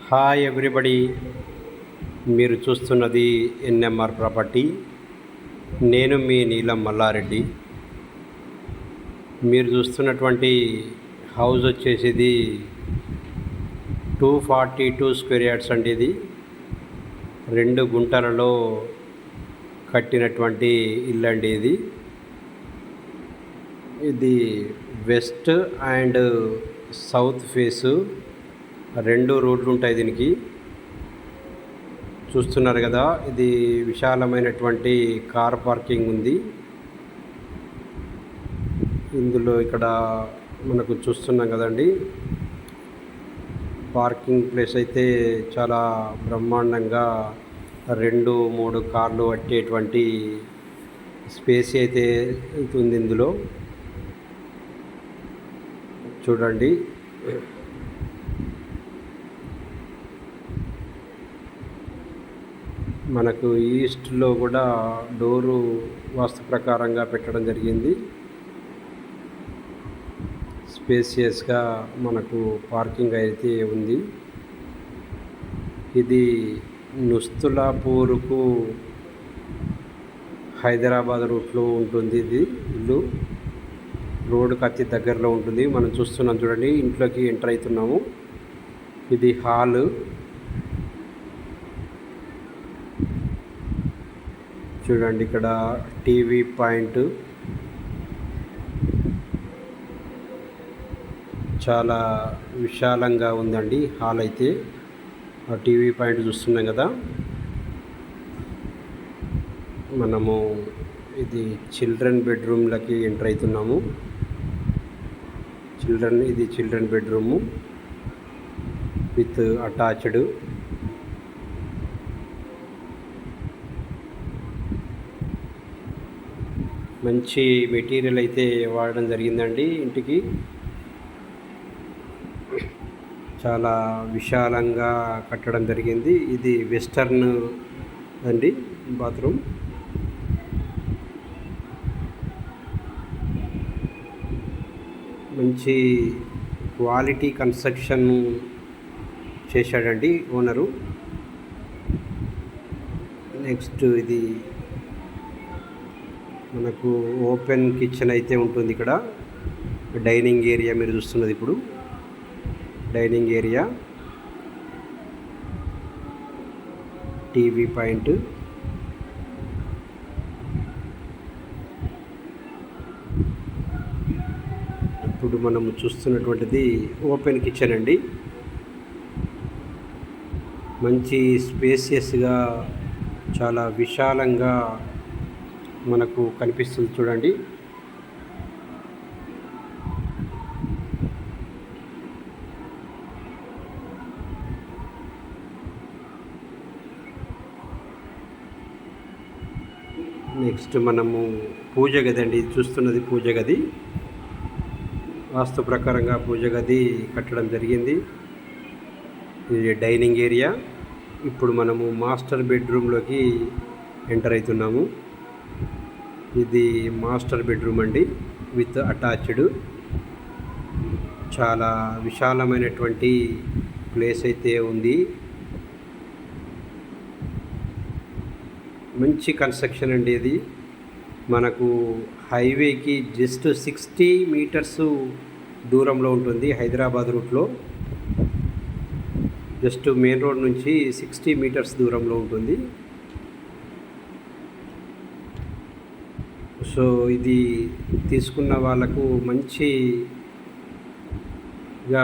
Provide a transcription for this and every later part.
Hi everybody, మీరు చూస్తున్నది NMR property. నేను మీ నీలం మల్లారెడ్డి. మీరు చూస్తున్నటువంటి హౌస్ వచ్చేసి 242 స్క్వేర్ యార్డ్స్ అండి. ఇది 2 గుంటలలో కట్టినటువంటి ఇల్లు అండి. ఇది వెస్ట్ అండ్ సౌత్ ఫేసు 2 రోడ్లు ఉంటాయి దీనికి. చూస్తున్నారు కదా, ఇది విశాలమైనటువంటి కార్ పార్కింగ్ ఉంది ఇందులో. ఇక్కడ మనకు చూస్తున్నాం కదండి, పార్కింగ్ ప్లేస్ అయితే చాలా బ్రహ్మాండంగా 2-3 కార్లు పట్టేటువంటి స్పేస్ అయితే ఉంది ఇందులో. చూడండి, మనకు ఈస్ట్లో కూడా డోరు వాస్తు ప్రకారంగా పెట్టడం జరిగింది. స్పేసియస్గా మనకు పార్కింగ్ అయితే ఉంది. ఇది నుస్తులాపూర్కు హైదరాబాద్ రూట్లో ఉంటుంది. ఇది ఇల్లు రోడ్డుకి అతి దగ్గరలో ఉంటుంది. మనం చూస్తున్నాం చూడండి, ఇంట్లోకి ఎంటర్ అవుతున్నాము. ఇది హాలు. చూడండి, ఇక్కడ టీవీ పాయింట్ చాలా విశాలంగా ఉందండి హాల్ అయితే. ఆ టీవీ పాయింట్ చూస్తున్నాం కదా మనము. ఇది చిల్డ్రన్ బెడ్రూమ్లకి ఎంటర్ అవుతున్నాము. ఇది చిల్డ్రన్ బెడ్రూము విత్ అటాచ్డ్. మంచి మెటీరియల్ అయితే వాడడం జరిగిందండి. ఇంటికి చాలా విశాలంగా కట్టడం జరిగింది. ఇది వెస్టర్న్ అండి బాత్రూమ్. మంచి క్వాలిటీ కన్స్ట్రక్షన్ చేశాడండి ఓనరు. నెక్స్ట్ ఇది మనకు ఓపెన్ కిచెన్ అయితే ఉంటుంది ఇక్కడ. డైనింగ్ ఏరియా మీరు చూస్తున్నది ఇప్పుడు డైనింగ్ ఏరియా. TV point. ఇప్పుడు మనం చూస్తున్నటువంటిది ఓపెన్ కిచెన్ అండి. మంచి స్పేసియస్గా చాలా విశాలంగా మనకు కనిపిస్తుంది చూడండి. నెక్స్ట్ మనము పూజ గది అండి. చూస్తున్నది పూజ గది. వాస్తు ప్రకారంగా పూజ గది కట్టడం జరిగింది. ఇది డైనింగ్ ఏరియా. ఇప్పుడు మనము మాస్టర్ బెడ్రూమ్లోకి ఎంటర్ అవుతున్నాము. ఇది మాస్టర్ బెడ్రూమ్ అండి విత్ అటాచ్డ్. చాలా విశాలమైనటువంటి ప్లేస్ అయితే ఉంది. మంచి కన్స్ట్రక్షన్ అండి. ఇది మనకు హైవేకి జస్ట్ 60 మీటర్స్ దూరంలో ఉంటుంది. హైదరాబాద్ రూట్లో జస్ట్ మెయిన్ రోడ్ నుంచి 60 మీటర్స్ దూరంలో ఉంటుంది. సో ఇది తీసుకున్న వాళ్ళకు మంచిగా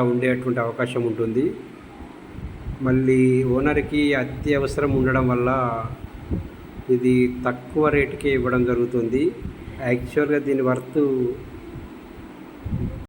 ఉండేటువంటి అవకాశం ఉంటుంది. మళ్ళీ ఓనర్కి అత్యవసరం ఉండడం వల్ల ఇది తక్కువ రేటుకే ఇవ్వడం జరుగుతుంది. యాక్చువల్గా దీని వర్త్